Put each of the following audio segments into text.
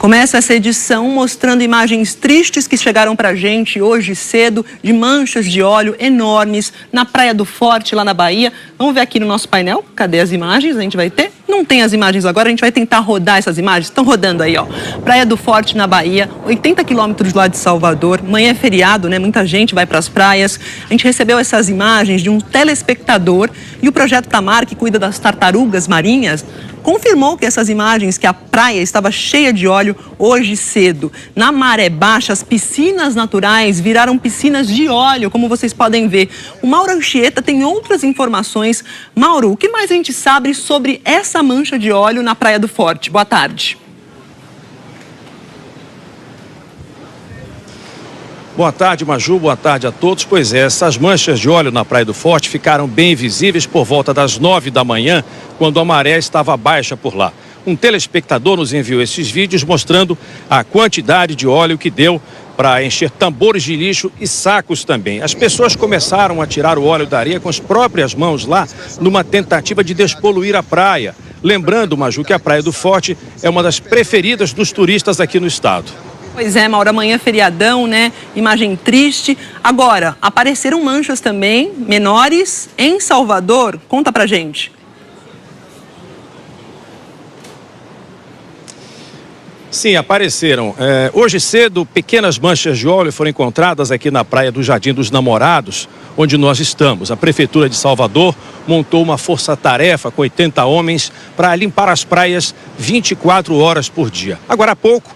Começa essa edição mostrando imagens tristes que chegaram pra gente hoje cedo, de manchas de óleo enormes na Praia do Forte, lá na Bahia. Vamos ver aqui no nosso painel, cadê as imagens? A gente vai ter? Não tem as imagens agora, a gente vai tentar rodar essas imagens. Estão rodando aí, ó. Praia do Forte, na Bahia, 80 quilômetros lá de Salvador. Amanhã é feriado, né? Muita gente vai para as praias. A gente recebeu essas imagens de um telespectador e o Projeto Tamar, que cuida das tartarugas marinhas, confirmou que essas imagens, que a praia estava cheia de óleo hoje cedo. Na maré baixa, as piscinas naturais viraram piscinas de óleo, como vocês podem ver. O Mauro Anchieta tem outras informações. Mauro, o que mais a gente sabe sobre essa mancha de óleo na Praia do Forte? Boa tarde. Boa tarde, Maju. Boa tarde a todos. Pois é, essas manchas de óleo na Praia do Forte ficaram bem visíveis por volta das 9 da manhã, quando a maré estava baixa por lá. Um telespectador nos enviou esses vídeos mostrando a quantidade de óleo que deu para encher tambores de lixo e sacos também. As pessoas começaram a tirar o óleo da areia com as próprias mãos lá, numa tentativa de despoluir a praia. Lembrando, Maju, que a Praia do Forte é uma das preferidas dos turistas aqui no estado. Pois é, Mauro, amanhã é feriadão, né? Imagem triste. Agora, apareceram manchas também, menores, em Salvador. Conta pra gente. Sim, apareceram. Hoje cedo, pequenas manchas de óleo foram encontradas aqui na praia do Jardim dos Namorados, onde nós estamos. A Prefeitura de Salvador montou uma força-tarefa com 80 homens para limpar as praias 24 horas por dia. Agora há pouco,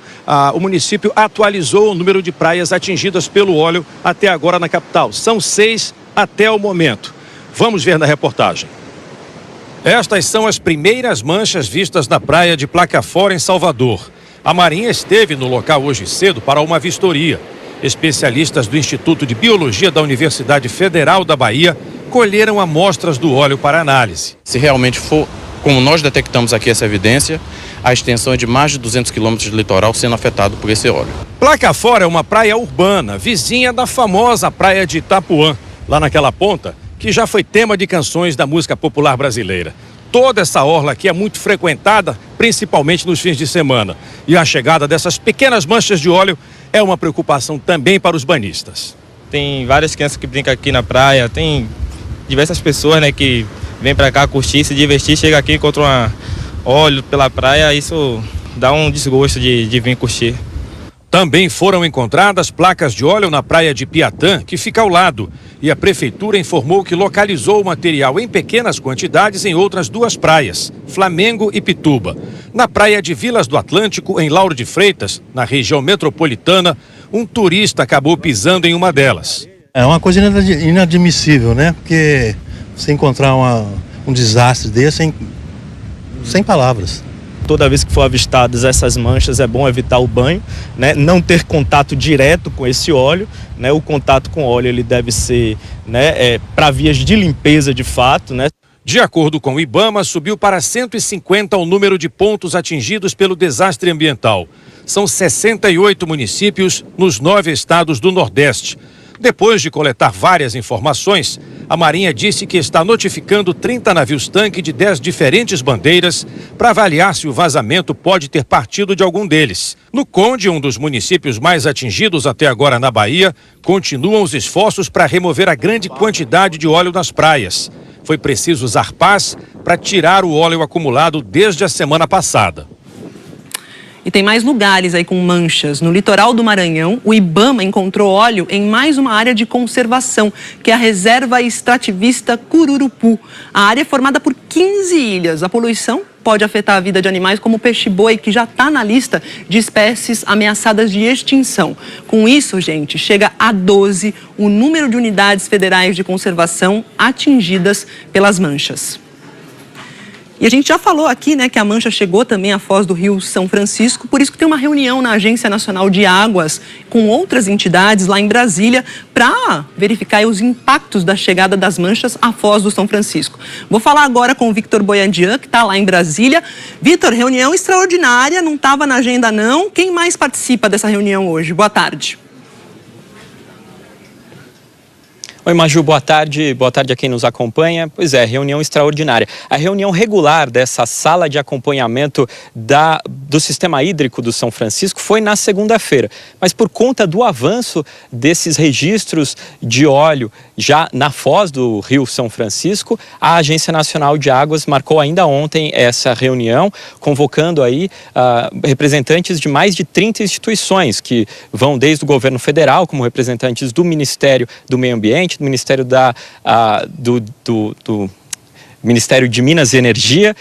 o município atualizou o número de praias atingidas pelo óleo até agora na capital. São 6 até o momento. Vamos ver na reportagem. Estas são as primeiras manchas vistas na praia de Placafora, em Salvador. A Marinha esteve no local hoje cedo para uma vistoria. Especialistas do Instituto de Biologia da Universidade Federal da Bahia colheram amostras do óleo para análise. Se realmente for como nós detectamos aqui essa evidência, a extensão é de mais de 200 quilômetros de litoral sendo afetado por esse óleo. Placafora é uma praia urbana, vizinha da famosa praia de Itapuã, lá naquela ponta, que já foi tema de canções da música popular brasileira. Toda essa orla aqui é muito frequentada, principalmente nos fins de semana. E a chegada dessas pequenas manchas de óleo é uma preocupação também para os banhistas. Tem várias crianças que brincam aqui na praia, tem diversas pessoas, né, que vêm para cá curtir, se divertir, chega aqui e encontra óleo pela praia, isso dá um desgosto de vir curtir. Também foram encontradas placas de óleo na praia de Piatã, que fica ao lado. E a prefeitura informou que localizou o material em pequenas quantidades em outras duas praias, Flamengo e Pituba. Na praia de Vilas do Atlântico, em Lauro de Freitas, na região metropolitana, um turista acabou pisando em uma delas. É uma coisa inadmissível, né? Porque você encontrar um desastre desse sem palavras. Toda vez que for avistadas essas manchas, é bom evitar o banho, né? Não ter contato direto com esse óleo, né? O contato com óleo ele deve ser, né, para vias de limpeza de fato, né? De acordo com o IBAMA, subiu para 150 o número de pontos atingidos pelo desastre ambiental. São 68 municípios nos 9 estados do Nordeste. Depois de coletar várias informações, a Marinha disse que está notificando 30 navios-tanque de 10 diferentes bandeiras para avaliar se o vazamento pode ter partido de algum deles. No Conde, um dos municípios mais atingidos até agora na Bahia, continuam os esforços para remover a grande quantidade de óleo nas praias. Foi preciso usar pás para tirar o óleo acumulado desde a semana passada. E tem mais lugares aí com manchas. No litoral do Maranhão, o IBAMA encontrou óleo em mais uma área de conservação, que é a Reserva Extrativista Cururupu. A área é formada por 15 ilhas. A poluição pode afetar a vida de animais como o peixe-boi, que já está na lista de espécies ameaçadas de extinção. Com isso, gente, chega a 12 o número de unidades federais de conservação atingidas pelas manchas. E a gente já falou aqui, né, que a mancha chegou também à foz do Rio São Francisco, por isso que tem uma reunião na Agência Nacional de Águas com outras entidades lá em Brasília para verificar os impactos da chegada das manchas à foz do São Francisco. Vou falar agora com o Victor Boiandian, que está lá em Brasília. Vitor, reunião extraordinária, não estava na agenda não. Quem mais participa dessa reunião hoje? Boa tarde. Oi, Maju, boa tarde a quem nos acompanha. Pois é, reunião extraordinária. A reunião regular dessa sala de acompanhamento do sistema hídrico do São Francisco foi na segunda-feira, mas por conta do avanço desses registros de óleo já na foz do Rio São Francisco, a Agência Nacional de Águas marcou ainda ontem essa reunião, convocando aí representantes de mais de 30 instituições, que vão desde o governo federal, como representantes do Ministério do Meio Ambiente, do Ministério do Ministério de Minas e Energia,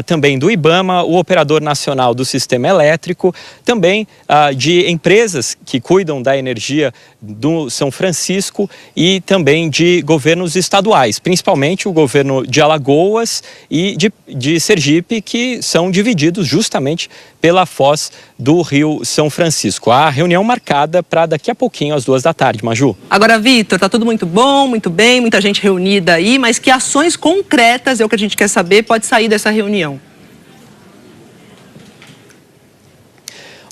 também do IBAMA, o Operador Nacional do Sistema Elétrico, também de empresas que cuidam da energia do São Francisco e também de governos estaduais, principalmente o governo de Alagoas e de Sergipe, que são divididos justamente pela foz do Rio São Francisco. A reunião marcada para daqui a pouquinho, às 14h, Maju. Agora, Vitor, tá tudo muito bom, muito bem, muita gente reunida aí, mas que ações concretas é o que a gente quer saber, pode sair dessa reunião?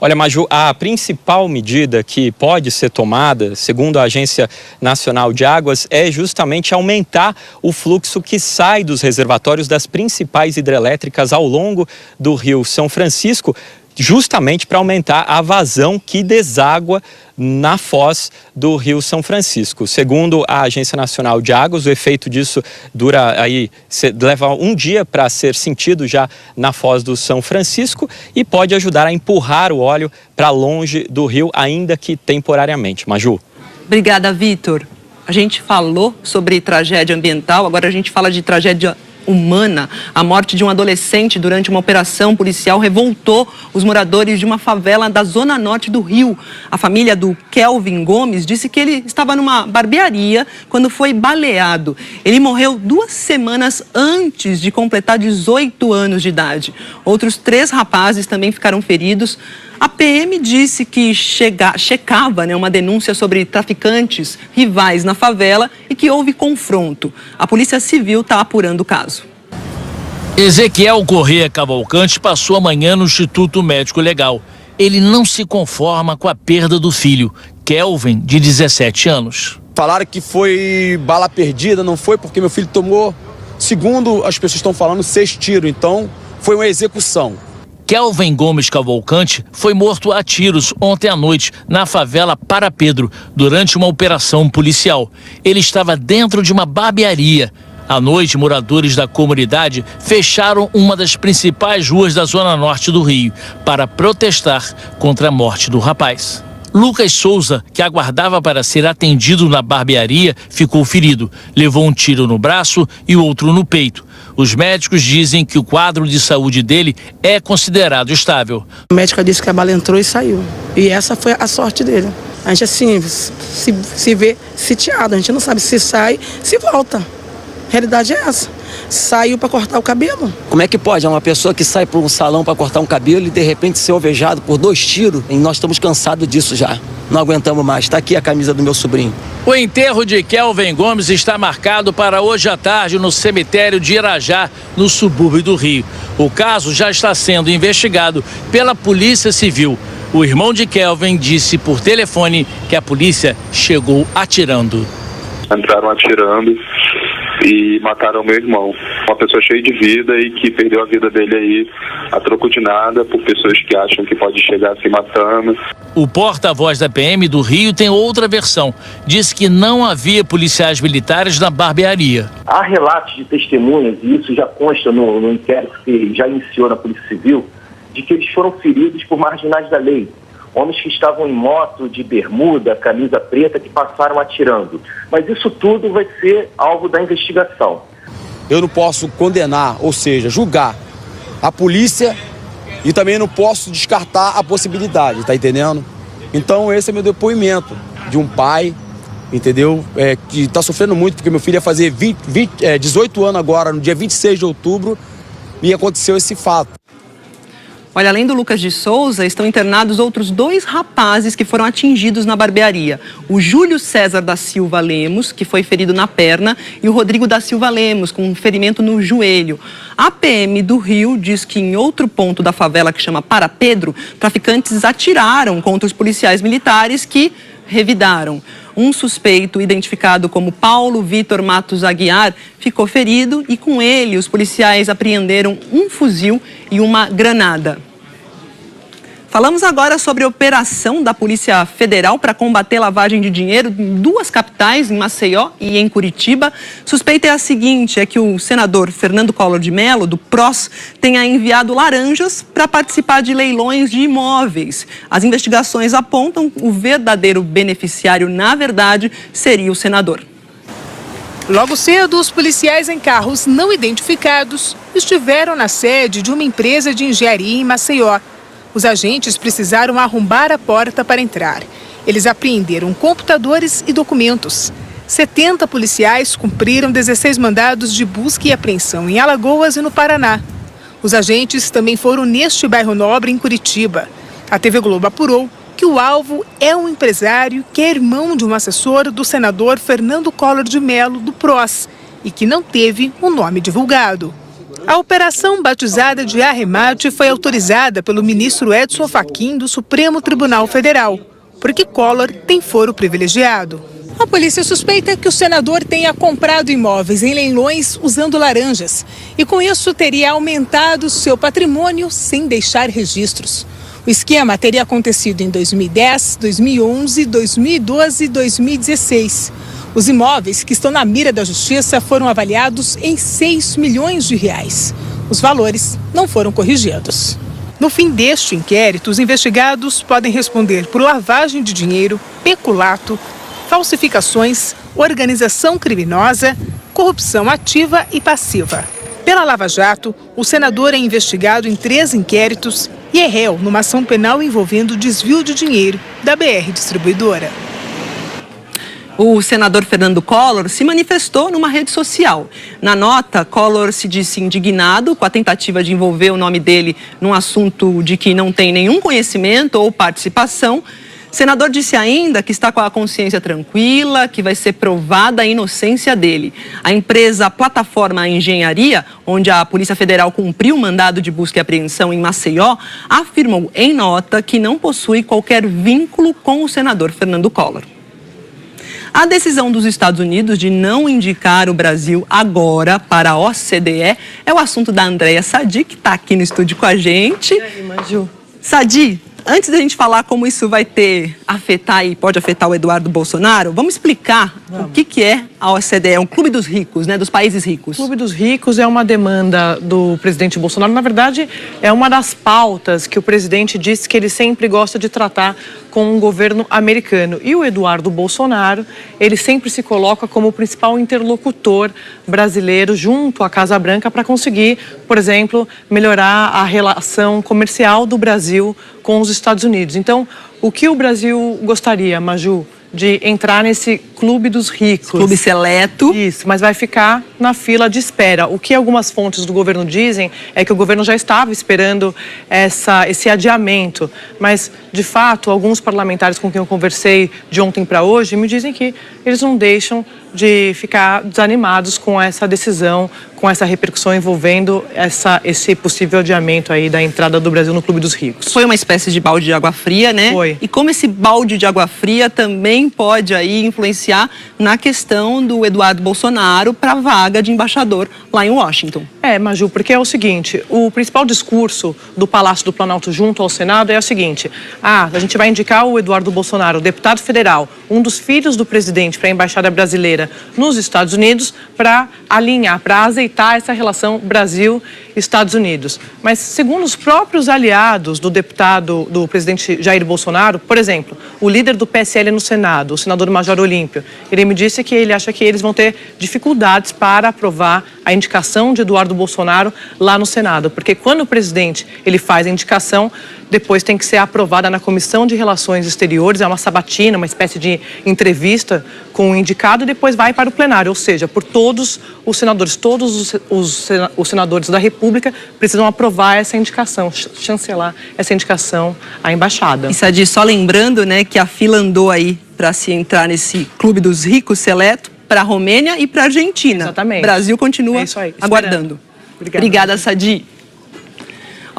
Olha, Maju, a principal medida que pode ser tomada, segundo a Agência Nacional de Águas, é justamente aumentar o fluxo que sai dos reservatórios das principais hidrelétricas ao longo do Rio São Francisco, justamente para aumentar a vazão que deságua na foz do Rio São Francisco. Segundo a Agência Nacional de Águas, o efeito disso leva um dia para ser sentido já na foz do São Francisco e pode ajudar a empurrar o óleo para longe do rio, ainda que temporariamente. Maju. Obrigada, Vitor. A gente falou sobre tragédia ambiental, agora a gente fala de tragédia humana. A morte de um adolescente durante uma operação policial revoltou os moradores de uma favela da zona norte do Rio. A família do Kelvin Gomes disse que ele estava numa barbearia quando foi baleado. Ele morreu 2 semanas antes de completar 18 anos de idade. Outros 3 rapazes também ficaram feridos. A PM disse que checava uma denúncia sobre traficantes rivais na favela e que houve confronto. A Polícia Civil está apurando o caso. Ezequiel Corrêa Cavalcante passou a manhã no Instituto Médico Legal. Ele não se conforma com a perda do filho, Kelvin, de 17 anos. Falaram que foi bala perdida, não foi porque meu filho tomou, segundo as pessoas estão falando, 6 tiros. Então, foi uma execução. Kelvin Gomes Cavalcante foi morto a tiros ontem à noite na favela Para Pedro, durante uma operação policial. Ele estava dentro de uma barbearia. À noite, moradores da comunidade fecharam uma das principais ruas da zona norte do Rio para protestar contra a morte do rapaz. Lucas Souza, que aguardava para ser atendido na barbearia, ficou ferido. Levou um tiro no braço e outro no peito. Os médicos dizem que o quadro de saúde dele é considerado estável. A médica disse que a bala entrou e saiu. E essa foi a sorte dele. A gente assim se vê sitiado, a gente não sabe se sai, se volta. A realidade é essa. Saiu para cortar o cabelo. Como é que pode? É uma pessoa que sai para um salão para cortar um cabelo e de repente ser alvejado por 2 tiros. E nós estamos cansados disso já. Não aguentamos mais. Está aqui a camisa do meu sobrinho. O enterro de Kelvin Gomes está marcado para hoje à tarde no cemitério de Irajá, no subúrbio do Rio. O caso já está sendo investigado pela Polícia Civil. O irmão de Kelvin disse por telefone que a polícia chegou atirando. Entraram atirando e mataram meu irmão. Uma pessoa cheia de vida e que perdeu a vida dele aí a troco de nada por pessoas que acham que pode chegar se matando. O porta-voz da PM do Rio tem outra versão. Diz que não havia policiais militares na barbearia. Há relatos de testemunhas, e isso já consta no inquérito que já iniciou na Polícia Civil, de que eles foram feridos por marginais da lei. Homens que estavam em moto, de bermuda, camisa preta, que passaram atirando. Mas isso tudo vai ser alvo da investigação. Eu não posso condenar, ou seja, julgar a polícia e também não posso descartar a possibilidade, tá entendendo? Então esse é meu depoimento de um pai, entendeu? Que tá sofrendo muito porque meu filho ia fazer 18 anos agora, no dia 26 de outubro, e aconteceu esse fato. Olha, além do Lucas de Souza, estão internados outros 2 rapazes que foram atingidos na barbearia. O Júlio César da Silva Lemos, que foi ferido na perna, e o Rodrigo da Silva Lemos, com um ferimento no joelho. A PM do Rio diz que em outro ponto da favela, que chama Para Pedro, traficantes atiraram contra os policiais militares que revidaram. Um suspeito, identificado como Paulo Vitor Matos Aguiar, ficou ferido e com ele os policiais apreenderam um fuzil e uma granada. Falamos agora sobre a operação da Polícia Federal para combater lavagem de dinheiro em duas capitais, em Maceió e em Curitiba. Suspeita é a seguinte, é que o senador Fernando Collor de Mello, do PROS, tenha enviado laranjas para participar de leilões de imóveis. As investigações apontam que o verdadeiro beneficiário, na verdade, seria o senador. Logo cedo, os policiais em carros não identificados estiveram na sede de uma empresa de engenharia em Maceió. Os agentes precisaram arrombar a porta para entrar. Eles apreenderam computadores e documentos. 70 policiais cumpriram 16 mandados de busca e apreensão em Alagoas e no Paraná. Os agentes também foram neste bairro nobre em Curitiba. A TV Globo apurou que o alvo é um empresário que é irmão de um assessor do senador Fernando Collor de Mello, do PROS, e que não teve o nome divulgado. A operação batizada de Arremate foi autorizada pelo ministro Edson Fachin do Supremo Tribunal Federal, porque Collor tem foro privilegiado. A polícia suspeita que o senador tenha comprado imóveis em leilões usando laranjas e com isso teria aumentado seu patrimônio sem deixar registros. O esquema teria acontecido em 2010, 2011, 2012 e 2016. Os imóveis que estão na mira da justiça foram avaliados em 6 milhões de reais. Os valores não foram corrigidos. No fim deste inquérito, os investigados podem responder por lavagem de dinheiro, peculato, falsificações, organização criminosa, corrupção ativa e passiva. Pela Lava Jato, o senador é investigado em 3 inquéritos e é réu numa ação penal envolvendo desvio de dinheiro da BR Distribuidora. O senador Fernando Collor se manifestou numa rede social. Na nota, Collor se disse indignado com a tentativa de envolver o nome dele num assunto de que não tem nenhum conhecimento ou participação. O senador disse ainda que está com a consciência tranquila, que vai ser provada a inocência dele. A empresa Plataforma Engenharia, onde a Polícia Federal cumpriu o mandado de busca e apreensão em Maceió, afirmou em nota que não possui qualquer vínculo com o senador Fernando Collor. A decisão dos Estados Unidos de não indicar o Brasil agora para a OCDE é o assunto da Andréia Sadi, que está aqui no estúdio com a gente. E aí, Maju? Sadi, antes da gente falar como isso vai afetar e pode afetar o Eduardo Bolsonaro, vamos explicar o que é a OCDE, é um clube dos ricos, né, dos países ricos. O Clube dos Ricos é uma demanda do presidente Bolsonaro. Na verdade, é uma das pautas que o presidente disse que ele sempre gosta de tratar com o governo americano. E o Eduardo Bolsonaro, ele sempre se coloca como o principal interlocutor brasileiro junto à Casa Branca para conseguir, por exemplo, melhorar a relação comercial do Brasil com os Estados Unidos. Então, o que o Brasil gostaria, Maju? De entrar nesse clube dos ricos. Clube seleto. Isso, mas vai ficar na fila de espera. O que algumas fontes do governo dizem é que o governo já estava esperando esse adiamento. Mas, de fato, alguns parlamentares com quem eu conversei de ontem para hoje me dizem que eles não deixam de ficar desanimados com essa decisão, com essa repercussão envolvendo esse possível adiamento aí da entrada do Brasil no Clube dos Ricos. Foi uma espécie de balde de água fria, né? Foi. E como esse balde de água fria também pode aí influenciar na questão do Eduardo Bolsonaro para a vaga de embaixador lá em Washington. Maju, porque é o seguinte, o principal discurso do Palácio do Planalto junto ao Senado é o seguinte: a gente vai indicar o Eduardo Bolsonaro, deputado federal, um dos filhos do presidente, para a embaixada brasileira nos Estados Unidos, para alinhar, para azeitar essa relação Brasil-Estados Unidos. Mas, segundo os próprios aliados do presidente Jair Bolsonaro, por exemplo, o líder do PSL no Senado, o senador Major Olímpio, ele me disse que ele acha que eles vão ter dificuldades para aprovar a indicação de Eduardo Bolsonaro lá no Senado, porque quando o presidente ele faz a indicação, depois tem que ser aprovada na Comissão de Relações Exteriores, é uma sabatina, uma espécie de entrevista com o indicado e depois vai para o plenário, ou seja, por todos os senadores, todos os senadores da República precisam aprovar essa indicação, chancelar essa indicação à embaixada. E Sadi, só lembrando, né, que a fila andou aí para se entrar nesse clube dos ricos seleto para a Romênia e para a Argentina. Exatamente. O Brasil continua aguardando. Obrigada, Obrigada, Sadi.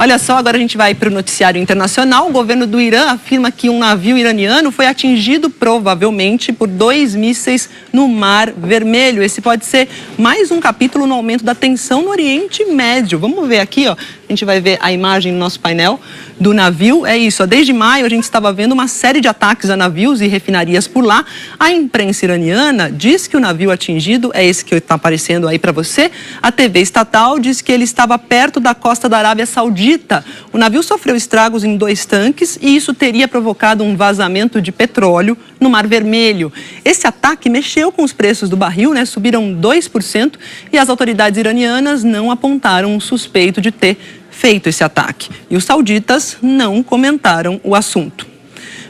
Olha só, agora a gente vai para o noticiário internacional. O governo do Irã afirma que um navio iraniano foi atingido provavelmente por 2 mísseis no Mar Vermelho. Esse pode ser mais um capítulo no aumento da tensão no Oriente Médio. Vamos ver aqui, ó. A gente vai ver a imagem no nosso painel do navio. É isso, ó. Desde maio a gente estava vendo uma série de ataques a navios e refinarias por lá. A imprensa iraniana diz que o navio atingido é esse que está aparecendo aí para você. A TV estatal diz que ele estava perto da costa da Arábia Saudita. O navio sofreu estragos em 2 tanques e isso teria provocado um vazamento de petróleo no Mar Vermelho. Esse ataque mexeu com os preços do barril, né? Subiram 2% e as autoridades iranianas não apontaram um suspeito de ter feito esse ataque. E os sauditas não comentaram o assunto.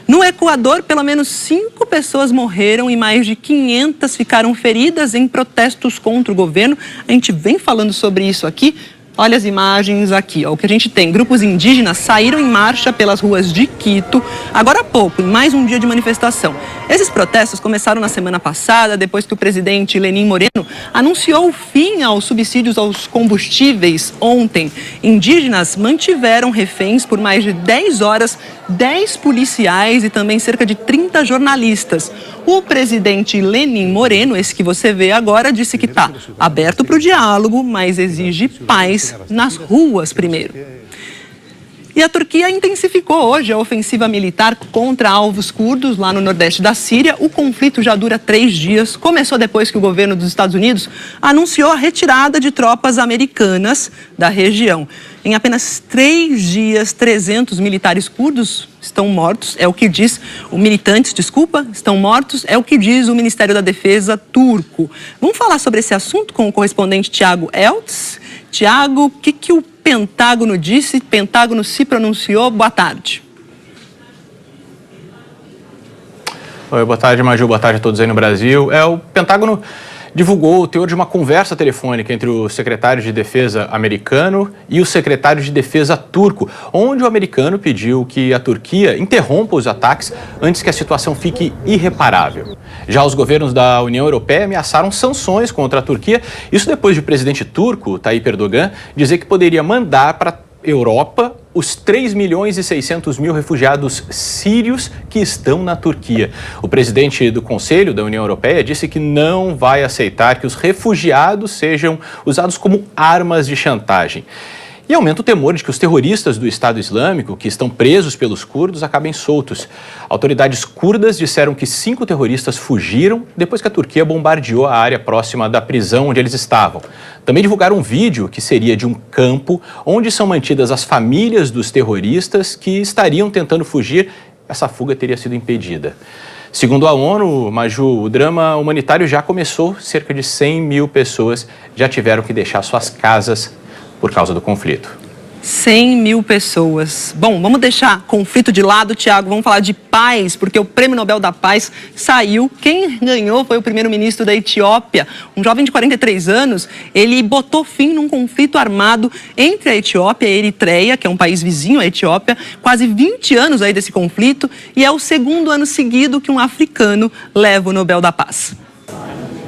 No Equador, pelo menos 5 pessoas morreram e mais de 500 ficaram feridas em protestos contra o governo. A gente vem falando sobre isso aqui. Olha as imagens aqui, ó. O que a gente tem, grupos indígenas saíram em marcha pelas ruas de Quito, agora há pouco, em mais um dia de manifestação. Esses protestos começaram na semana passada, depois que o presidente Lenín Moreno anunciou o fim aos subsídios aos combustíveis ontem. Indígenas mantiveram reféns por mais de 10 horas, 10 policiais e também cerca de 30 jornalistas. O presidente Lenín Moreno, esse que você vê agora, disse que está aberto para o diálogo, mas exige paz nas ruas primeiro. E a Turquia intensificou hoje a ofensiva militar contra alvos curdos lá no nordeste da Síria. O conflito já dura 3 dias. Começou depois que o governo dos Estados Unidos anunciou a retirada de tropas americanas da região. Em apenas 3 dias, 300 militares curdos estão mortos, é o que diz estão mortos, é o que diz o Ministério da Defesa turco. Vamos falar sobre esse assunto com o correspondente Tiago Eltz. Tiago, o que o Pentágono disse? O Pentágono se pronunciou. Boa tarde. Oi, boa tarde, Maju. Boa tarde a todos aí no Brasil. O Pentágono divulgou o teor de uma conversa telefônica entre o secretário de Defesa americano e o secretário de Defesa turco, onde o americano pediu que a Turquia interrompa os ataques antes que a situação fique irreparável. Já os governos da União Europeia ameaçaram sanções contra a Turquia, isso depois de o presidente turco, Tayyip Erdogan, dizer que poderia mandar para a Europa os 3.600.000 refugiados sírios que estão na Turquia. O presidente do Conselho da União Europeia disse que não vai aceitar que os refugiados sejam usados como armas de chantagem. E aumenta o temor de que os terroristas do Estado Islâmico, que estão presos pelos curdos, acabem soltos. Autoridades curdas disseram que 5 terroristas fugiram depois que a Turquia bombardeou a área próxima da prisão onde eles estavam. Também divulgaram um vídeo que seria de um campo onde são mantidas as famílias dos terroristas que estariam tentando fugir. Essa fuga teria sido impedida. Segundo a ONU, Maju, o drama humanitário já começou. Cerca de 100.000 pessoas já tiveram que deixar suas casas por causa do conflito. 100.000 pessoas. Bom, vamos deixar conflito de lado, Tiago, vamos falar de paz, porque o Prêmio Nobel da Paz saiu. Quem ganhou foi o primeiro-ministro da Etiópia, um jovem de 43 anos. Ele botou fim num conflito armado entre a Etiópia e a Eritreia, que é um país vizinho à Etiópia. Quase 20 anos aí desse conflito e é o 2º ano seguido que um africano leva o Nobel da Paz.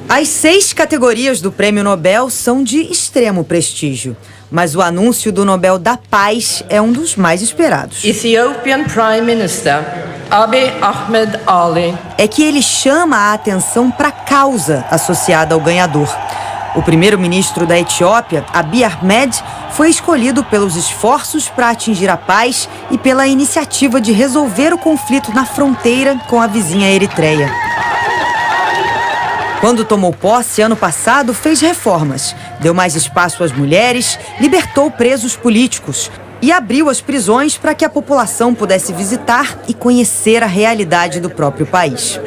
As 6 categorias do Prêmio Nobel são de extremo prestígio. Mas o anúncio do Nobel da Paz é um dos mais esperados. Ethiopian Prime Minister Abiy Ahmed Ali. É que ele chama a atenção para a causa associada ao ganhador. O primeiro-ministro da Etiópia, Abiy Ahmed, foi escolhido pelos esforços para atingir a paz e pela iniciativa de resolver o conflito na fronteira com a vizinha Eritreia. Quando tomou posse ano passado, fez reformas, deu mais espaço às mulheres, libertou presos políticos e abriu as prisões para que a população pudesse visitar e conhecer a realidade do próprio país.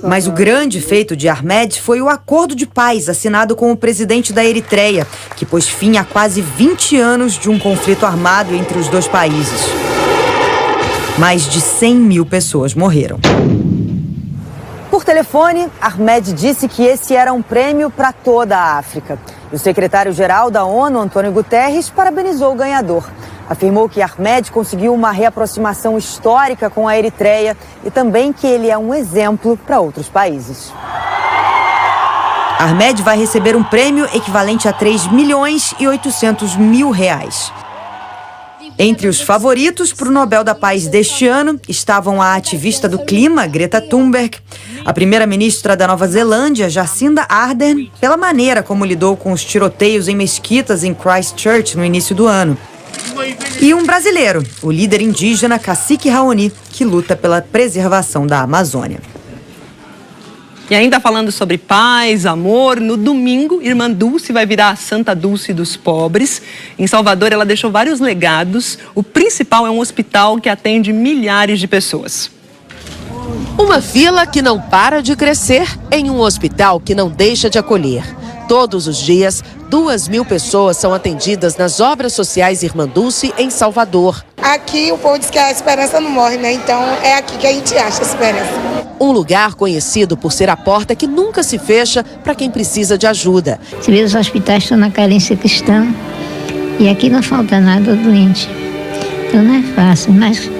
Mas o grande feito de Ahmed foi o acordo de paz assinado com o presidente da Eritreia, que pôs fim a quase 20 anos de um conflito armado entre os 2 países. Mais de 100.000 pessoas morreram. Por telefone, Ahmed disse que esse era um prêmio para toda a África. E o secretário-geral da ONU, Antônio Guterres, parabenizou o ganhador. Afirmou que Ahmed conseguiu uma reaproximação histórica com a Eritreia e também que ele é um exemplo para outros países. Ahmed vai receber um prêmio equivalente a R$3.800.000. Entre os favoritos para o Nobel da Paz deste ano estavam a ativista do clima, Greta Thunberg, a primeira-ministra da Nova Zelândia, Jacinda Ardern, pela maneira como lidou com os tiroteios em mesquitas em Christchurch no início do ano. E um brasileiro, o líder indígena Cacique Raoni, que luta pela preservação da Amazônia. E ainda falando sobre paz, amor, no domingo, Irmã Dulce vai virar a Santa Dulce dos pobres. Em Salvador, ela deixou vários legados. O principal é um hospital que atende milhares de pessoas. Uma fila que não para de crescer em um hospital que não deixa de acolher. Todos os dias, 2.000 pessoas são atendidas nas obras sociais Irmã Dulce, em Salvador. Aqui o povo diz que a esperança não morre, né? Então é aqui que a gente acha a esperança. Um lugar conhecido por ser a porta que nunca se fecha para quem precisa de ajuda. Você vê, os hospitais estão na carência cristã e aqui não falta nada ao doente. Então não é fácil, mas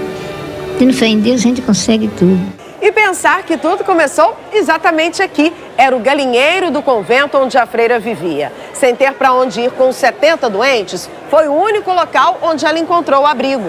tendo fé em Deus a gente consegue tudo. E pensar que tudo começou exatamente aqui. Era o galinheiro do convento onde a freira vivia. Sem ter para onde ir com 70 doentes, foi o único local onde ela encontrou abrigo.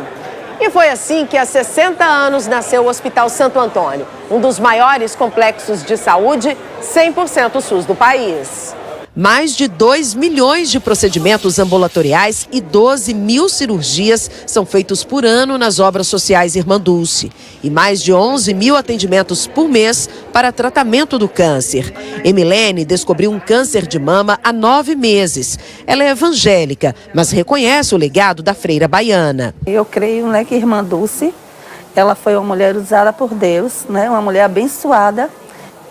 E foi assim que há 60 anos nasceu o Hospital Santo Antônio, um dos maiores complexos de saúde 100% SUS do país. Mais de 2 milhões de procedimentos ambulatoriais e 12.000 cirurgias são feitos por ano nas obras sociais Irmã Dulce. E mais de 11.000 atendimentos por mês para tratamento do câncer. Emilene descobriu um câncer de mama há 9 meses. Ela é evangélica, mas reconhece o legado da freira baiana. Eu creio, né, que Irmã Dulce, ela foi uma mulher usada por Deus, né, uma mulher abençoada.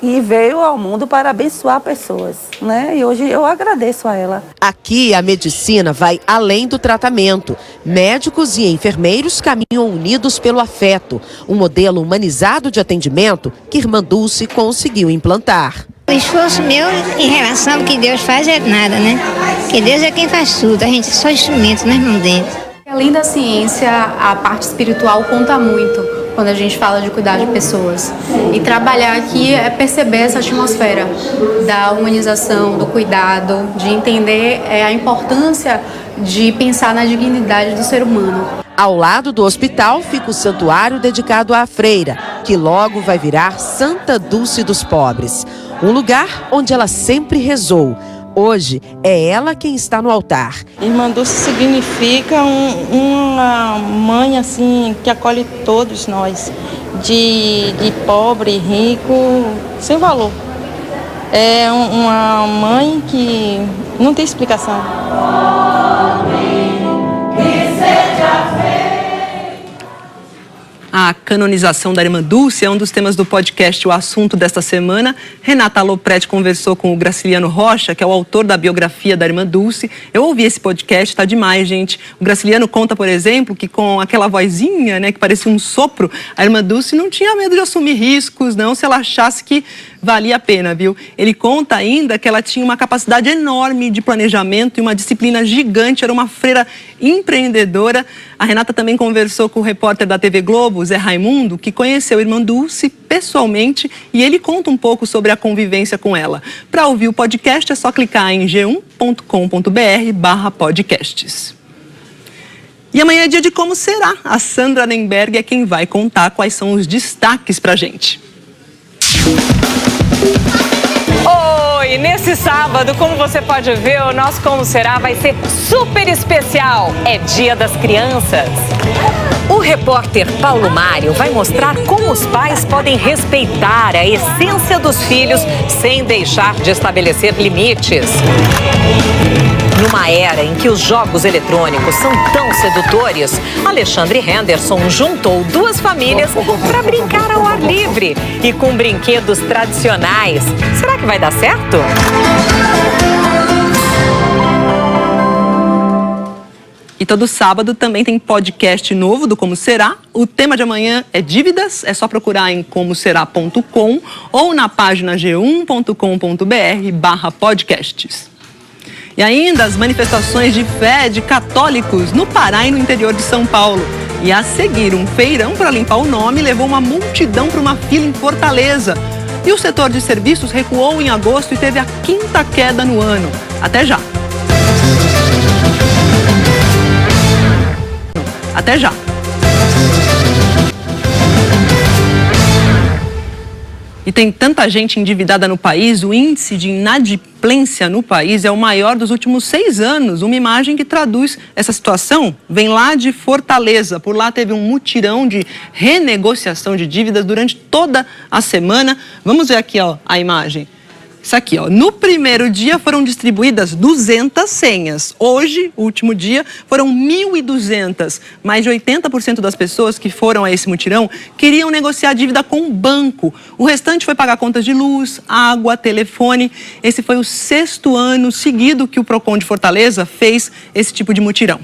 E veio ao mundo para abençoar pessoas, né? E hoje eu agradeço a ela. Aqui a medicina vai além do tratamento. Médicos e enfermeiros caminham unidos pelo afeto, um modelo humanizado de atendimento que Irmã Dulce conseguiu implantar. O esforço meu em relação ao que Deus faz é nada, né? Porque Deus é quem faz tudo, a gente é só instrumento nas mãos dele. Além da ciência, a parte espiritual conta muito quando a gente fala de cuidar de pessoas. E trabalhar aqui é perceber essa atmosfera da humanização, do cuidado, de entender a importância de pensar na dignidade do ser humano. Ao lado do hospital fica o santuário dedicado à freira, que logo vai virar Santa Dulce dos Pobres. Um lugar onde ela sempre rezou. Hoje é ela quem está no altar. Irmã Dulce significa uma mãe assim que acolhe todos nós, de pobre, rico, sem valor. É uma mãe que não tem explicação. A canonização da Irmã Dulce é um dos temas do podcast O Assunto desta semana. Renata Lopretti conversou com o Graciliano Rocha, que é o autor da biografia da Irmã Dulce. Eu ouvi esse podcast, tá demais, gente. O Graciliano conta, por exemplo, que com aquela vozinha, né, que parecia um sopro, a Irmã Dulce não tinha medo de assumir riscos, não, se ela achasse que valia a pena, viu? Ele conta ainda que ela tinha uma capacidade enorme de planejamento e uma disciplina gigante, era uma freira empreendedora. A Renata também conversou com o repórter da TV Globo, Zé Raimundo, que conheceu a Irmã Dulce pessoalmente e ele conta um pouco sobre a convivência com ela. Para ouvir o podcast é só clicar em g1.com.br/podcasts. E amanhã é dia de Como Será. A Sandra Nemberg é quem vai contar quais são os destaques pra gente. Oi, nesse sábado, como você pode ver, o nosso Como Será vai ser super especial. É Dia das Crianças. O repórter Paulo Mário vai mostrar como os pais podem respeitar a essência dos filhos sem deixar de estabelecer limites. Numa era em que os jogos eletrônicos são tão sedutores, Alexandre Henderson juntou duas famílias para brincar ao ar livre e com brinquedos tradicionais. Será que vai dar certo? E todo sábado também tem podcast novo do Como Será. O tema de amanhã é dívidas, é só procurar em comoserá.com ou na página g1.com.br/podcasts. E ainda as manifestações de fé de católicos no Pará e no interior de São Paulo. E a seguir, um feirão para limpar o nome levou uma multidão para uma fila em Fortaleza. E o setor de serviços recuou em agosto e teve a 5ª queda no ano. Até já. Até já. E tem tanta gente endividada no país, o índice de inadimplência no país é o maior dos últimos 6 anos. Uma imagem que traduz essa situação vem lá de Fortaleza. Por lá teve um mutirão de renegociação de dívidas durante toda a semana. Vamos ver aqui, ó, a imagem. Isso aqui, ó. No primeiro dia foram distribuídas 200 senhas. Hoje, o último dia, foram 1.200. Mais de 80% das pessoas que foram a esse mutirão queriam negociar dívida com o banco. O restante foi pagar contas de luz, água, telefone. Esse foi o 6º ano seguido que o Procon de Fortaleza fez esse tipo de mutirão.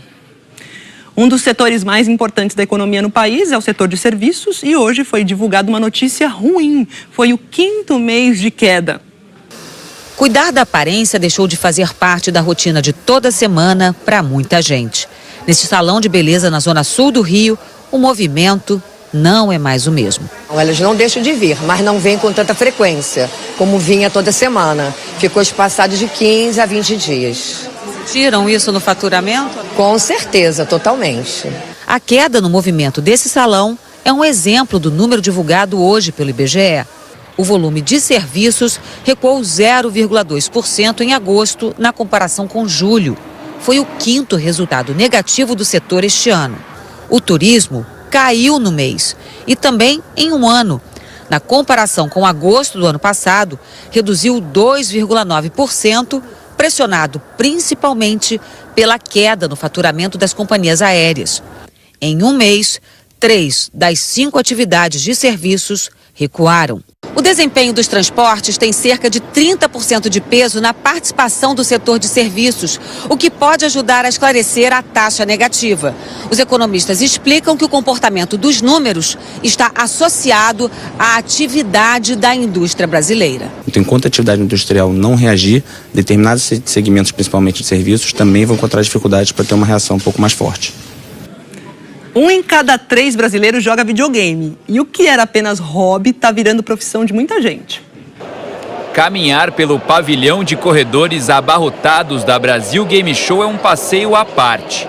Um dos setores mais importantes da economia no país é o setor de serviços e hoje foi divulgada uma notícia ruim. Foi o 5º mês de queda. Cuidar da aparência deixou de fazer parte da rotina de toda semana para muita gente. Nesse salão de beleza na zona sul do Rio, o movimento não é mais o mesmo. Elas não deixam de vir, mas não vêm com tanta frequência, como vinha toda semana. Ficou espaçado de 15 a 20 dias. Tiram isso no faturamento? Com certeza, totalmente. A queda no movimento desse salão é um exemplo do número divulgado hoje pelo IBGE. O volume de serviços recuou 0,2% em agosto na comparação com julho. Foi o 5º resultado negativo do setor este ano. O turismo caiu no mês e também em um ano. Na comparação com agosto do ano passado, reduziu 2,9%, pressionado principalmente pela queda no faturamento das companhias aéreas. Em um mês, 3 das 5 atividades de serviços recuaram. O desempenho dos transportes tem cerca de 30% de peso na participação do setor de serviços, o que pode ajudar a esclarecer a taxa negativa. Os economistas explicam que o comportamento dos números está associado à atividade da indústria brasileira. Então, enquanto a atividade industrial não reagir, determinados segmentos, principalmente de serviços, também vão encontrar dificuldades para ter uma reação um pouco mais forte. 1 em cada 3 brasileiros joga videogame. E o que era apenas hobby está virando profissão de muita gente. Caminhar pelo pavilhão de corredores abarrotados da Brasil Game Show é um passeio à parte.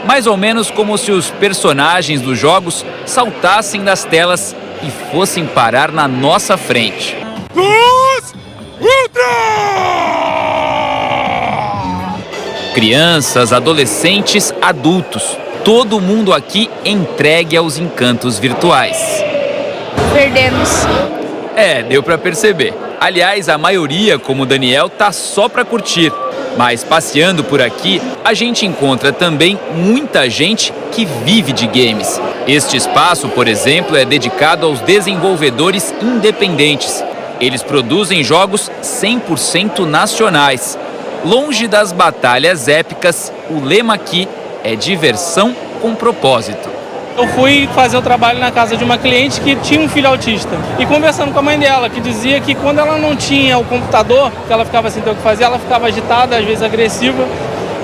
Mais ou menos como se os personagens dos jogos saltassem das telas e fossem parar na nossa frente. Ultra! Crianças, adolescentes, adultos. Todo mundo aqui entregue aos encantos virtuais. Perdemos. Deu pra perceber. Aliás, a maioria, como o Daniel, tá só pra curtir. Mas passeando por aqui, a gente encontra também muita gente que vive de games. Este espaço, por exemplo, é dedicado aos desenvolvedores independentes. Eles produzem jogos 100% nacionais. Longe das batalhas épicas, o lema aqui é diversão com propósito. Eu fui fazer o trabalho na casa de uma cliente que tinha um filho autista. E conversando com a mãe dela, que dizia que quando ela não tinha o computador, que ela ficava sem ter o que fazer, ela ficava agitada, às vezes agressiva.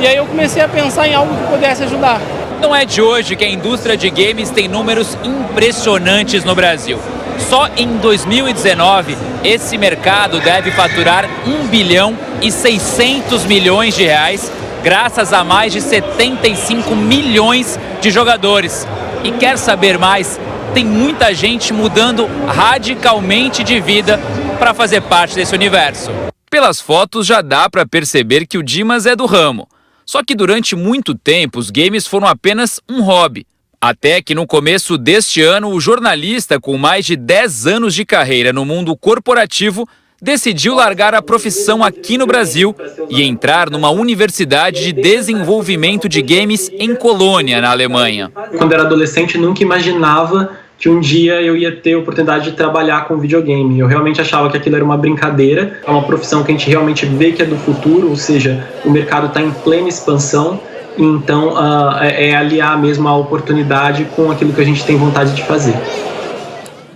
E aí eu comecei a pensar em algo que pudesse ajudar. Não é de hoje que a indústria de games tem números impressionantes no Brasil. Só em 2019, esse mercado deve faturar 1 bilhão e 600 milhões de reais, graças a mais de 75 milhões de jogadores. E quer saber mais? Tem muita gente mudando radicalmente de vida para fazer parte desse universo. Pelas fotos já dá para perceber que o Dimas é do ramo. Só que durante muito tempo os games foram apenas um hobby. Até que no começo deste ano, o jornalista com mais de 10 anos de carreira no mundo corporativo decidiu largar a profissão aqui no Brasil e entrar numa universidade de desenvolvimento de games em Colônia, na Alemanha. Quando era adolescente, nunca imaginava que um dia eu ia ter a oportunidade de trabalhar com videogame. Eu realmente achava que aquilo era uma brincadeira, é uma profissão que a gente realmente vê que é do futuro, ou seja, o mercado está em plena expansão, então é aliar mesmo a oportunidade com aquilo que a gente tem vontade de fazer.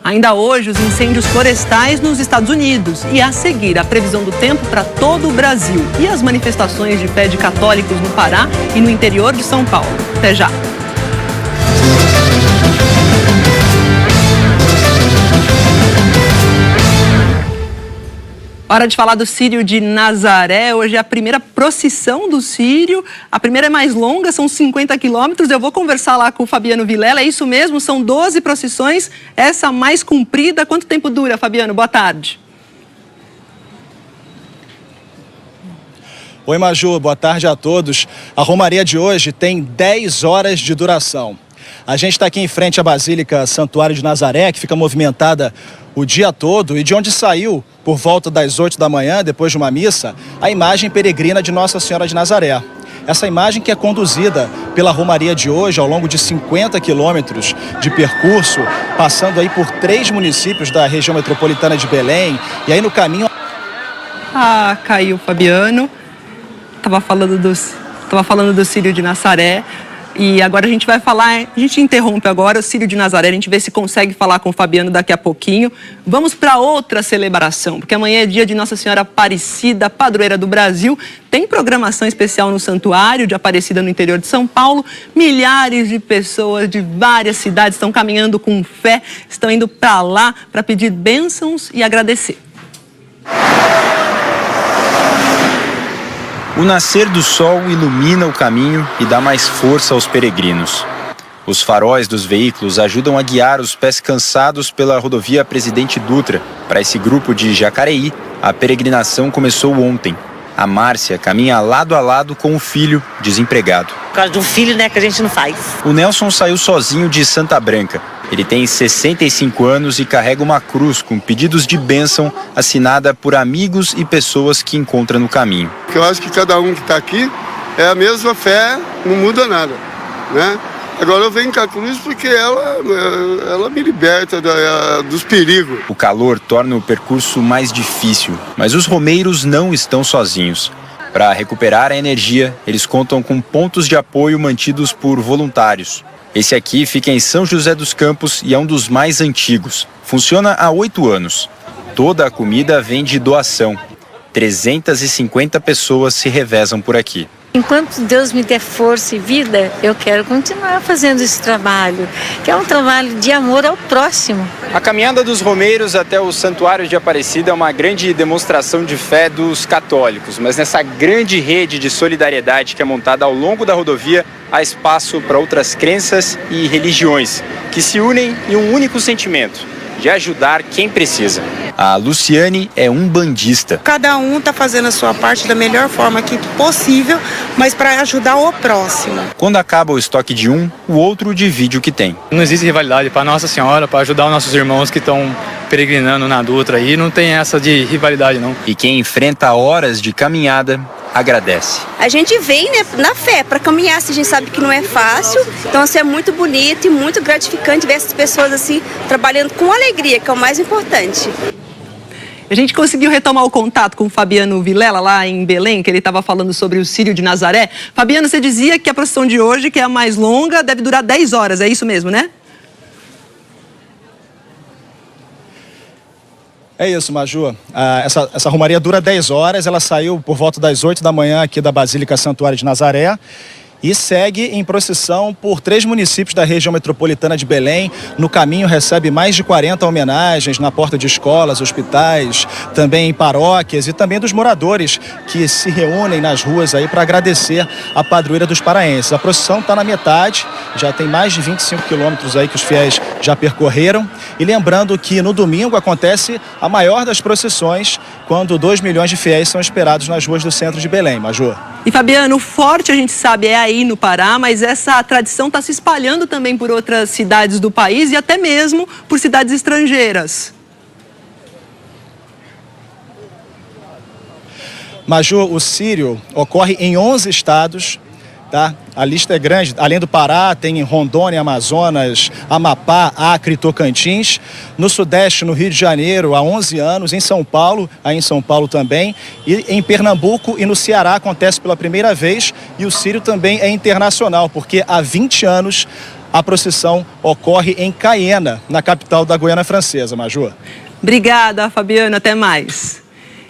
Ainda hoje, os incêndios florestais nos Estados Unidos e, a seguir, a previsão do tempo para todo o Brasil e as manifestações de fé de católicos no Pará e no interior de São Paulo. Até já! Hora de falar do Círio de Nazaré. Hoje é a primeira procissão do Círio. A primeira é mais longa, são 50 quilômetros. Eu vou conversar lá com o Fabiano Vilela. É isso mesmo, são 12 procissões. Essa mais comprida. Quanto tempo dura, Fabiano? Boa tarde. Oi, Maju. Boa tarde a todos. A romaria de hoje tem 10 horas de duração. A gente está aqui em frente à Basílica Santuário de Nazaré, que fica movimentada o dia todo e de onde saiu, por volta das 8 da manhã, depois de uma missa, a imagem peregrina de Nossa Senhora de Nazaré. Essa imagem que é conduzida pela romaria de hoje ao longo de 50 quilômetros de percurso, passando aí por 3 municípios da região metropolitana de Belém, e aí no caminho... Ah, caiu o Fabiano. Estava falando do Círio de Nazaré. E agora a gente vai falar, a gente interrompe agora o Círio de Nazaré, a gente vê se consegue falar com o Fabiano daqui a pouquinho. Vamos para outra celebração, porque amanhã é dia de Nossa Senhora Aparecida, padroeira do Brasil. Tem programação especial no Santuário de Aparecida no interior de São Paulo. Milhares de pessoas de várias cidades estão caminhando com fé, estão indo para lá para pedir bênçãos e agradecer. O nascer do sol ilumina o caminho e dá mais força aos peregrinos. Os faróis dos veículos ajudam a guiar os pés cansados pela rodovia Presidente Dutra. Para esse grupo de Jacareí, a peregrinação começou ontem. A Márcia caminha lado a lado com o filho, desempregado. Por causa do filho, né, que a gente não faz. O Nelson saiu sozinho de Santa Branca. Ele tem 65 anos e carrega uma cruz com pedidos de bênção assinada por amigos e pessoas que encontra no caminho. Eu acho que cada um que está aqui é a mesma fé, não muda nada, né? Agora eu venho com a cruz porque ela me liberta dos perigos. O calor torna o percurso mais difícil, mas os romeiros não estão sozinhos. Para recuperar a energia, eles contam com pontos de apoio mantidos por voluntários. Esse aqui fica em São José dos Campos e é um dos mais antigos. Funciona há 8 anos. Toda a comida vem de doação. 350 pessoas se revezam por aqui. Enquanto Deus me der força e vida, eu quero continuar fazendo esse trabalho, que é um trabalho de amor ao próximo. A caminhada dos romeiros até o Santuário de Aparecida é uma grande demonstração de fé dos católicos, mas nessa grande rede de solidariedade que é montada ao longo da rodovia, há espaço para outras crenças e religiões que se unem em um único sentimento: de ajudar quem precisa. A Luciane é umbandista. Cada um está fazendo a sua parte da melhor forma que possível, mas para ajudar o próximo. Quando acaba o estoque de um, o outro divide o que tem. Não existe rivalidade para Nossa Senhora, para ajudar os nossos irmãos que estão peregrinando na Dutra aí, não tem essa de rivalidade não. E quem enfrenta horas de caminhada agradece. A gente vem, né, na fé para caminhar, se a gente sabe que não é fácil, então assim, é muito bonito e muito gratificante ver essas pessoas assim trabalhando com alegria, que é o mais importante. A gente conseguiu retomar o contato com o Fabiano Vilela lá em Belém, que ele estava falando sobre o Círio de Nazaré. Fabiano, você dizia que a procissão de hoje, que é a mais longa, deve durar 10 horas, é isso mesmo, né? É isso, Maju. Essa romaria dura 10 horas, ela saiu por volta das 8 da manhã aqui da Basílica Santuário de Nazaré e segue em procissão por 3 municípios da região metropolitana de Belém. No caminho recebe mais de 40 homenagens na porta de escolas, hospitais, também em paróquias e também dos moradores que se reúnem nas ruas aí para agradecer a padroeira dos paraenses. A procissão está na metade, já tem mais de 25 quilômetros aí que os fiéis já percorreram. E lembrando que no domingo acontece a maior das procissões, quando 2 milhões de fiéis são esperados nas ruas do centro de Belém, Maju. E Fabiano, o forte a gente sabe é aí no Pará, mas essa tradição está se espalhando também por outras cidades do país e até mesmo por cidades estrangeiras. Maju, o Círio ocorre em 11 estados. Tá? A lista é grande, além do Pará, tem em Rondônia, Amazonas, Amapá, Acre, Tocantins. No Sudeste, no Rio de Janeiro, há 11 anos. Em São Paulo, aí em São Paulo também. E em Pernambuco e no Ceará acontece pela primeira vez. E o Círio também é internacional, porque há 20 anos a procissão ocorre em Caiena, na capital da Guiana Francesa, Maju. Obrigada, Fabiano. Até mais.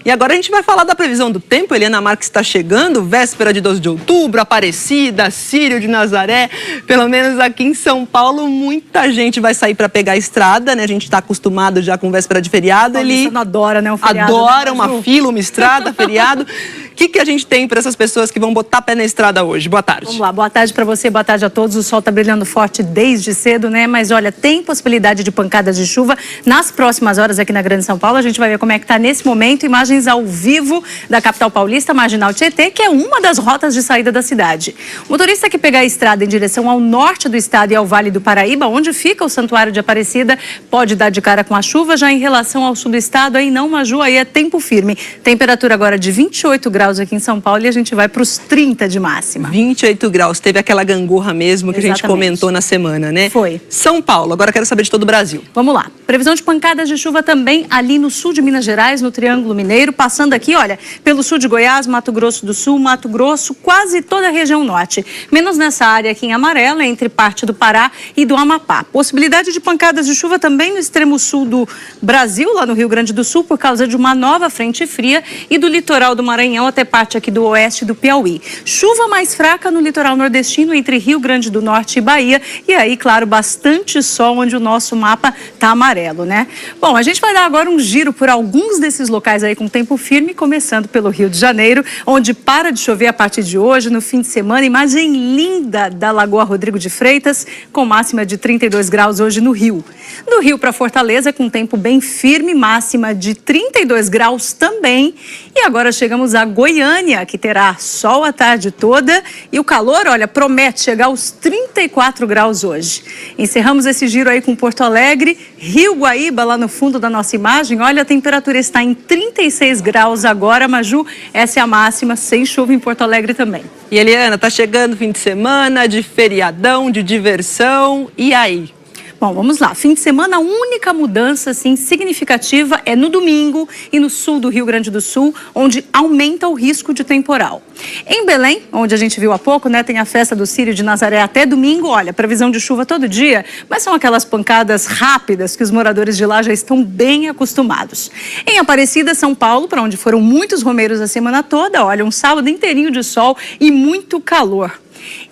E agora a gente vai falar da previsão do tempo. Eliana Marques está chegando, véspera de 12 de outubro, Aparecida, Círio de Nazaré. Pelo menos aqui em São Paulo, muita gente vai sair para pegar a estrada, né? A gente está acostumado já com véspera de feriado. Ele não adora, né? Um feriado, adora, né, uma fila, uma estrada, feriado. O que a gente tem para essas pessoas que vão botar pé na estrada hoje? Boa tarde. Vamos lá, boa tarde para você, boa tarde a todos. O sol está brilhando forte desde cedo, né? Mas olha, tem possibilidade de pancadas de chuva nas próximas horas aqui na Grande São Paulo. A gente vai ver como é que está nesse momento. Imagens ao vivo da capital paulista, Marginal Tietê, que é uma das rotas de saída da cidade. O motorista que pegar a estrada em direção ao norte do estado e ao Vale do Paraíba, onde fica o Santuário de Aparecida, pode dar de cara com a chuva. Já em relação ao sul do estado, aí não, Maju, aí é tempo firme. Temperatura agora de 28 graus aqui em São Paulo e a gente vai para os 30 de máxima. 28 graus. Teve aquela gangorra mesmo que a gente comentou na semana, né? Foi. São Paulo. Agora quero saber de todo o Brasil. Vamos lá. Previsão de pancadas de chuva também ali no sul de Minas Gerais, no Triângulo Mineiro, passando aqui, olha, pelo sul de Goiás, Mato Grosso do Sul, Mato Grosso, quase toda a região norte. Menos nessa área aqui em amarelo, entre parte do Pará e do Amapá. Possibilidade de pancadas de chuva também no extremo sul do Brasil, lá no Rio Grande do Sul, por causa de uma nova frente fria, e do litoral do Maranhão até parte aqui do oeste do Piauí. Chuva mais fraca no litoral nordestino, entre Rio Grande do Norte e Bahia. E aí, claro, bastante sol, onde o nosso mapa tá amarelo, né? Bom, a gente vai dar agora um giro por alguns desses locais aí com tempo firme, começando pelo Rio de Janeiro, onde para de chover a partir de hoje, no fim de semana. Imagem linda da Lagoa Rodrigo de Freitas, com máxima de 32 graus hoje no Rio. Do Rio para Fortaleza, com tempo bem firme, máxima de 32 graus também. E agora chegamos a Goiânia, que terá sol a tarde toda e o calor, olha, promete chegar aos 34 graus hoje. Encerramos esse giro aí com Porto Alegre, Rio Guaíba, lá no fundo da nossa imagem. Olha, a temperatura está em 36 graus agora, Maju. Essa é a máxima, sem chuva em Porto Alegre também. E Eliana, tá chegando o fim de semana, de feriadão, de diversão. E aí? Bom, vamos lá. Fim de semana, a única mudança assim, significativa é no domingo e no sul do Rio Grande do Sul, onde aumenta o risco de temporal. Em Belém, onde a gente viu há pouco, né, tem a festa do Círio de Nazaré até domingo. Olha, previsão de chuva todo dia, mas são aquelas pancadas rápidas que os moradores de lá já estão bem acostumados. Em Aparecida, São Paulo, para onde foram muitos romeiros a semana toda, olha, um sábado inteirinho de sol e muito calor.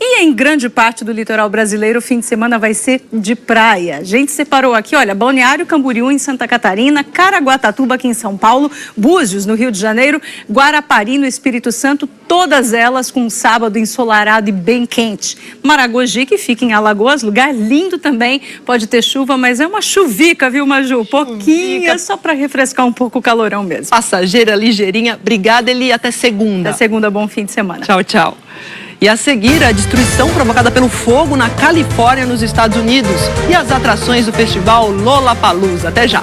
E em grande parte do litoral brasileiro, o fim de semana vai ser de praia. A gente separou aqui, olha, Balneário Camboriú em Santa Catarina, Caraguatatuba aqui em São Paulo, Búzios no Rio de Janeiro, Guarapari no Espírito Santo, todas elas com um sábado ensolarado e bem quente. Maragogi, que fica em Alagoas, lugar lindo também, pode ter chuva, mas é uma chuvica, viu, Maju? Pouquinha, só para refrescar um pouco o calorão mesmo. Passageira, ligeirinha. Obrigada, Eli. Até segunda. Até segunda, bom fim de semana. Tchau, tchau. E a seguir, a destruição provocada pelo fogo na Califórnia, nos Estados Unidos. E as atrações do festival Lollapalooza. Até já.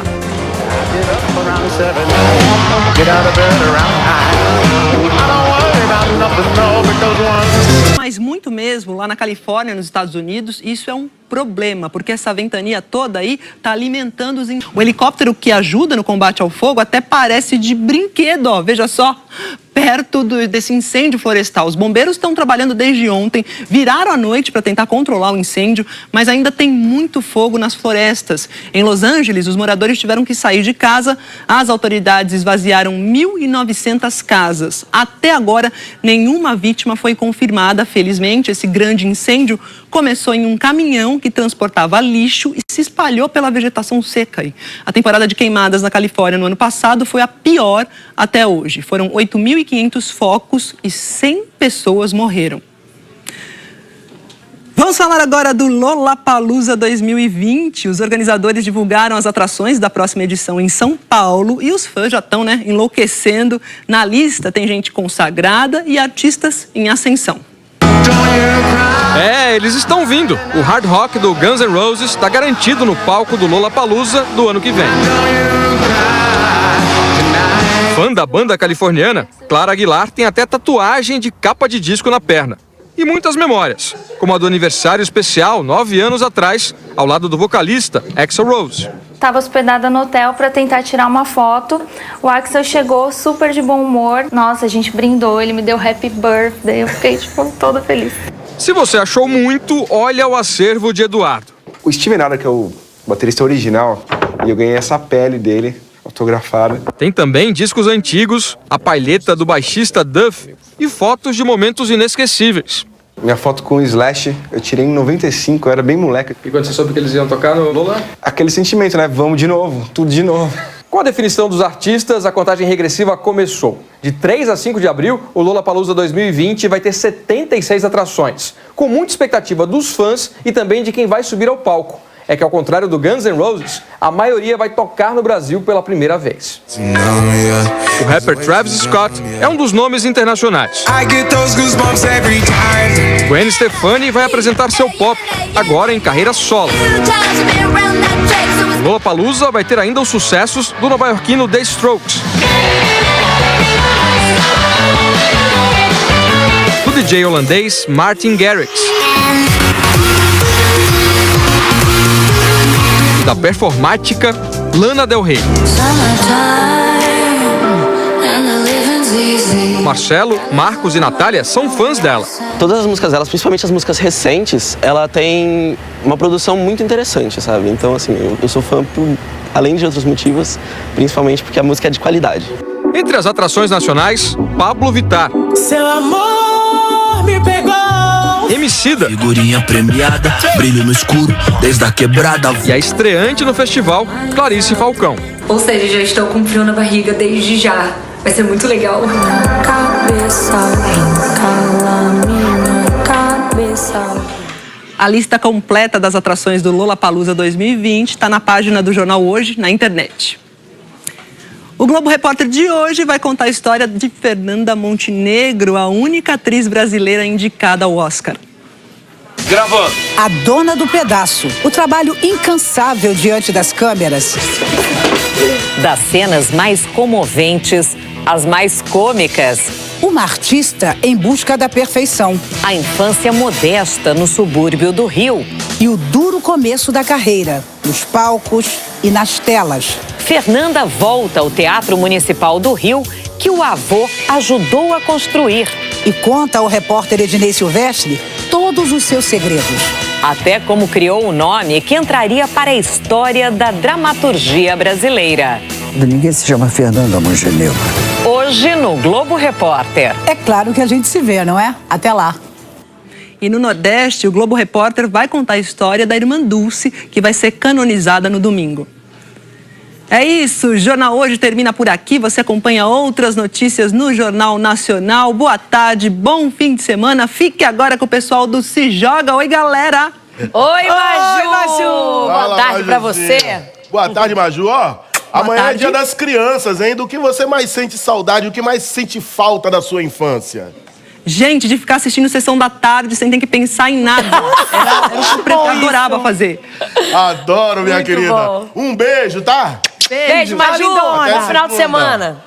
Mas muito mesmo, lá na Califórnia, nos Estados Unidos, isso é um problema, porque essa ventania toda aí está alimentando os incêndios. O helicóptero que ajuda no combate ao fogo até parece de brinquedo, ó, veja só, perto desse incêndio florestal. Os bombeiros estão trabalhando desde ontem, viraram à noite para tentar controlar o incêndio, mas ainda tem muito fogo nas florestas. Em Los Angeles, os moradores tiveram que sair de casa, as autoridades esvaziaram 1.900 casas. Até agora, nenhuma vítima foi confirmada. Felizmente, esse grande incêndio começou em um caminhão que transportava lixo e se espalhou pela vegetação seca. A temporada de queimadas na Califórnia no ano passado foi a pior até hoje. Foram 8.500 focos e 100 pessoas morreram. Vamos falar agora do Lollapalooza 2020. Os organizadores divulgaram as atrações da próxima edição em São Paulo e os fãs já estão, enlouquecendo. Na lista tem gente consagrada e artistas em ascensão. Eles estão vindo. O hard rock do Guns N' Roses está garantido no palco do Lollapalooza do ano que vem. Fã da banda californiana, Clara Aguilar tem até tatuagem de capa de disco na perna. E muitas memórias, como a do aniversário especial 9 anos atrás, ao lado do vocalista Axl Rose. Estava hospedada no hotel para tentar tirar uma foto. O Axl chegou super de bom humor. Nossa, a gente brindou, ele me deu happy birthday. Eu fiquei, toda feliz. Se você achou muito, olha o acervo de Eduardo. O Steven Adler, que é o baterista original, e eu ganhei essa pele dele. autografada. Tem também discos antigos, a palheta do baixista Duff e fotos de momentos inesquecíveis. Minha foto com o Slash, eu tirei em 95, eu era bem moleque. E quando você soube que eles iam tocar no Lola? Aquele sentimento, né? Vamos de novo, tudo de novo. Com a definição dos artistas, a contagem regressiva começou. De 3 a 5 de abril, o Lollapalooza 2020 vai ter 76 atrações, com muita expectativa dos fãs e também de quem vai subir ao palco. É que, ao contrário do Guns N' Roses, a maioria vai tocar no Brasil pela primeira vez. O rapper Travis Scott é um dos nomes internacionais. Gwen Stefani vai apresentar seu pop, agora em carreira solo. O Lollapalooza vai ter ainda os sucessos do nova-iorquino The Strokes, do DJ holandês Martin Garrix, da performática Lana Del Rey. Marcelo, Marcos e Natália são fãs dela. Todas as músicas delas, principalmente as músicas recentes, ela tem uma produção muito interessante, sabe? Então, assim, eu sou fã além de outros motivos, principalmente porque a música é de qualidade. Entre as atrações nacionais, Pablo Vittar. Seu amor me pegou. Emicida. Figurinha premiada, brilho no escuro, desde a quebrada. E a estreante no festival, Clarice Falcão. Ou seja, já estou com frio na barriga desde já. Vai ser muito legal. Cabeça, cala minha cabeça. A lista completa das atrações do Lollapalooza 2020 está na página do Jornal Hoje, na internet. O Globo Repórter de hoje vai contar a história de Fernanda Montenegro, a única atriz brasileira indicada ao Oscar. Gravando. A dona do pedaço. O trabalho incansável diante das câmeras. Das cenas mais comoventes às mais cômicas. Uma artista em busca da perfeição. A infância modesta no subúrbio do Rio. E o duro começo da carreira, nos palcos e nas telas. Fernanda volta ao Teatro Municipal do Rio, que o avô ajudou a construir. E conta ao repórter Ednei Silvestre todos os seus segredos. Até como criou o nome que entraria para a história da dramaturgia brasileira. Ninguém se chama Fernanda Montenegro. Hoje no Globo Repórter. É claro que a gente se vê, não é? Até lá. E no Nordeste, o Globo Repórter vai contar a história da irmã Dulce, que vai ser canonizada no domingo. É isso, o Jornal Hoje termina por aqui. Você acompanha outras notícias no Jornal Nacional. Boa tarde, bom fim de semana. Fique agora com o pessoal do Se Joga. Oi, galera. Oi, Maju. Oi, Maju. Boa tarde pra você. Boa tarde, Maju. Amanhã é dia das crianças, hein? Do que você mais sente saudade, o que mais sente falta da sua infância? Gente, de ficar assistindo Sessão da Tarde sem ter que pensar em nada. Era o que eu adorava fazer. Adoro, minha querida. Bom. Um beijo, tá? Beijo, Maju. Bom final de semana.